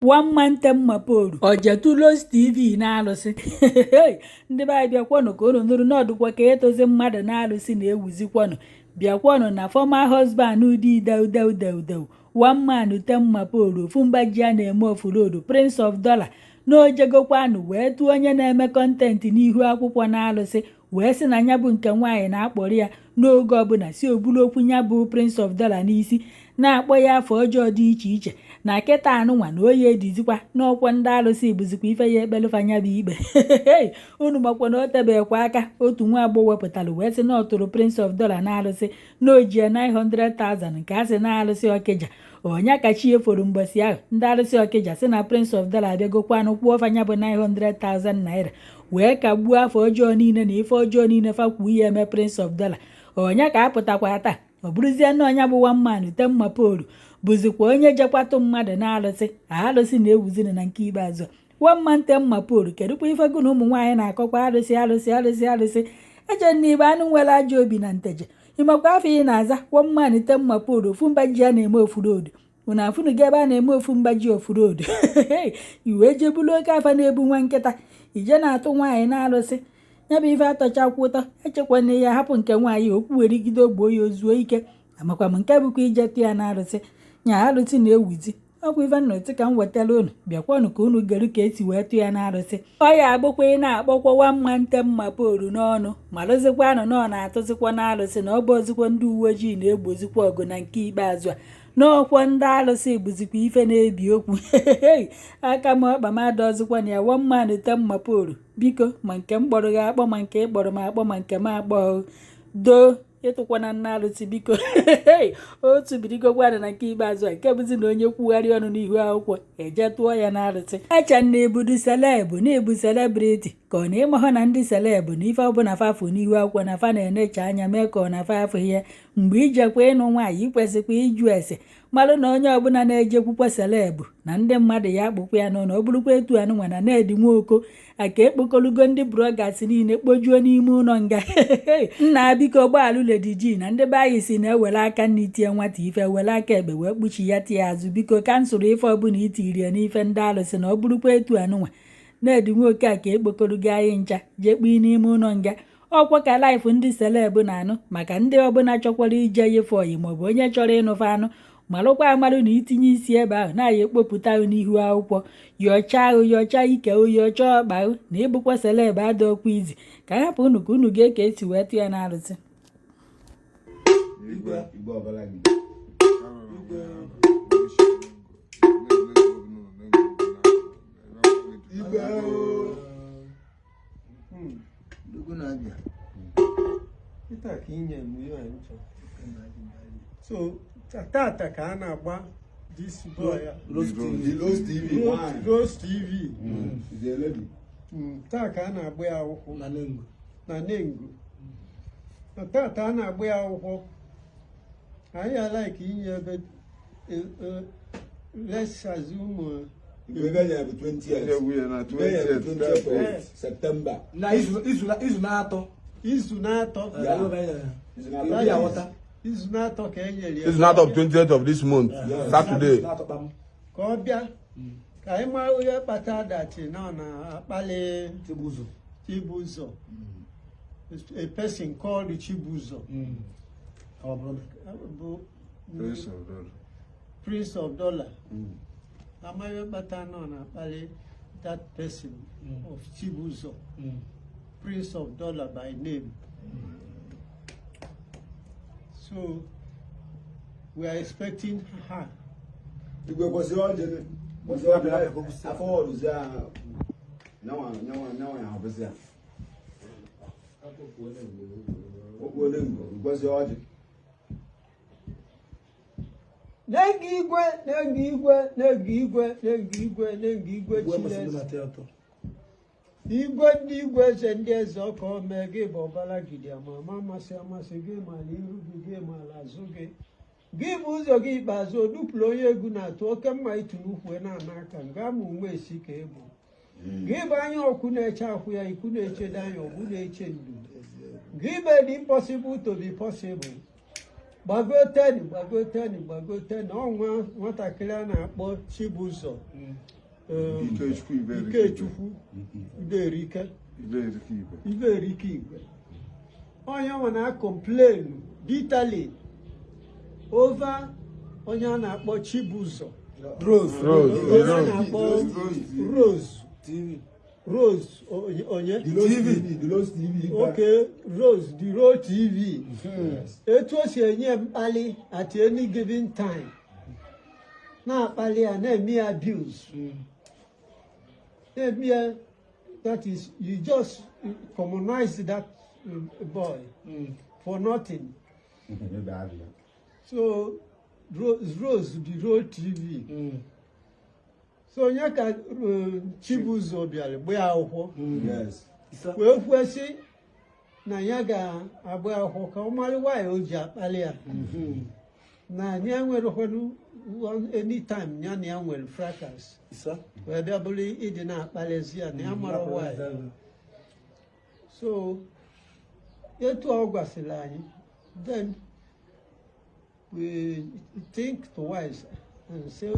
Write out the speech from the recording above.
One man maporo Ojetulos TV na alụsị ndị be anyị bịakwanụ ka unu nụrụ n'ọdụkwa ka etozi mmadụ na alụsị na-ewuzikwanụ bịakwanụ na former husband Dewu one man maporo ofu mgbaji a na-eme ofurodu Prince of Dollar n'ojegokwanụ wee tụọ onye na-eme kọntentị n'ihu akwụkwọ na alụsị wee sị na ya bụ nke nwaanyị na-akpọrọ ya n'oge ọbụla si obulu okwu ya bụ Prince of Dollar n'isi na-akpọ ya afọ ọjọọ dị iche iche na kịta anụnwa na oyi edizikwa n'ọkwa ndị alụsị bụzikwa ife ya ekpelụfanya bụ ikpe unu makwa na o tebekwa aka otu nwa agbọghọ wepụtara wee sị na ọ tụrụ Prince of Dollar na alụsị na ojie 900,000 nke a sị na alụsị Ọkịja onye kachi eforo mgbọsị ahụ ndị alụsị Ọkịja sị na Prince of Dollar abịagokwanụ kwụọ fanya bụ 900,000 naira wee kagbuo afọ ọjọọ niile na ife ọjọọ niile fakwu ihe eme Prince of Dollar onye ka apụtakwa taa ọ bụrụzie na ọnya bụ one man maporo bụzikwa onye jekwatụ mmadụ na alụsị na-ewuziri na nke ikpeazụ one man maporo kedụkwa ife gụ na ụmụ nwaanyị na-akọkwa alụsị eje n'ibe anụ nwere ajọ obi na nteje ịmakwa afọ ị na-aza one man maporo ofu mgbaji a na-eme ofurodu unu afụnụ gị ebe a na-eme ofu mgbaji ofurodu iwe jebulu oke afa na-ebu nwa nkịta ije na-atụ nwaanyị na alụsị ya bụ ife atọchakwa ụtọ echekwana ya hapụ nke nwaanyị okwu werigide ogbo ya ozuo ike amakwa m nke bụkwa ijetụ ya na alụsị nya alụsị na-ewuzi ọkwa ife nnọtị ka m wetara unu bịakwanụ ka unu geru ka esi wee tụ ya na alụsị ọ ya agbụkwa ị na-akpọkwa one man maporo n'ọnụ ma lụzikwanụ na ọ na-atụzikwa na alụsị na ọ bụ ozikwa ndị uwe ojii na-egbozikwa ọgụ na nke ikpeazụ a n'ọkwa ndị alụsị bụzikwa ife na-ebi okwu aka m ọkpa m adọzikwa na ya one man maporo biko ma nke m kpọrọ gị akpọ ma nke ị kpọrọ m akpọ ma nke m akpọ doo ịtụkwana nna alụsị biko otu birigokwana na nke ikpeazụ a nke bụzi na onye kwugharị ọnụ n'ihu akwụkwọ eje tụọ ya na alụsị echa na-ebudu selebụ na-ebu selebriti ka ọ na-ịmahụ na ndị selebụ na ife ọbụla fafụ n'ihu akwụkwọ na fa na-enecha anya mee ka ọ na fa afọ ihe mgbe ijekwa ịnụ nwaanyị ikwesịkwa ịjụ ese malụ na onye ọbụla na-ejekwukwa selebụ na ndị mmadụ ya akpụkwa ya n'ụlọ ọ bụrụkwa etu anụnwa na Ned Nwoko aka ekpokolugo ndị brọgasị niile kpojuo n'ime ụlọ nga nna biko gbaalụ Lady G na ndị be anyị si na-ewere aka nna itie nwata ife were aka ekpe wee kpuchi ya tie azụ biko kansụl ife ọbụla itiri ya n'ife ndị alụsị na ọ bụrụkwa etu anụnwa Ned Nwoko a ka ekpokolugo anyị ncha jee kpii n'ime ụlọ nga ọkwa ka laịfụ ndị selebụ na-anụ maka ndị ọbụla chọkwara ije yefe oyi maọbụ onye chọrọ ịnụfe anụ malụkwa amarụ na itinye isi ebe ahụ na-aya ekpopụta ahụ n'ihu akwụkwọ yọcha ahụ yọcha ike yọcha ọkpa ahụ na ịbụkwa selebụ adọkwa izi ka hapụ unu ka unu ga-eke esi wee tụ ya na alụsị so tata ka a na-agba this boy Rose TV taa ka a na-agba ya akwụkwọ na Nengu na tata a na-agba ya akwụkwọ anyị alaiki inye ebe let's assume September na izu na-atọ izu na-atọ ka enyere ya It's not of 28th of this month, Saturday. ka ọ bịa ka anyị mara onye kpata dachi na ọ na-akpali Chibuzo a person called Chibuzo bụ Prince of Dollar amaghị kpata na ọ na-akpali that person of Chibuzo Prince of Dollar by name. So we are expecting her. Igwe ndị igwe eze ndị eze ọka ome gị bụ ọbara gidi ama amasị gị ma ala iru gị ma ala azụ gị bụ ụzọ gị ikpeazụ odupụrụ onye egwu na-atụ oke mma itu n'ukwu na-ana aka nga ma ume esi ka ebu gị bụ anya ọkụ na-eche akwụ ya ikwu na-echedo anya ọgbụ na-eche ndu gị bụ the impossible to be possible gbagoteni ọnwa nwatakịrị a na-akpọ Chibụzọ Ikechukwu Iberike Igwe onye nwe na-complain bitterly over onye a na-akpọ Chibụzọ onye a na-akpọ Rose onye TV. okay Rose the Road TV etu o si enye mkpali at any given time na-akpali ya na-eme abuse na-eme that is you just commonize that boy for nothing. So Rose the Road TV so onye ka Chibụzọ bịara gbaa akwụkwọ wee kwesị na ya ga-agba akwụkwọ ka ọ mara nwaanyị o ji akpali ya na ya nwere anytime ya na ya nwere fracas wee bịa bụrụ ịdị na-akpalizi ya na ya mara nwaanyị. So etu ọ gwasịrị anyị then we think twice and say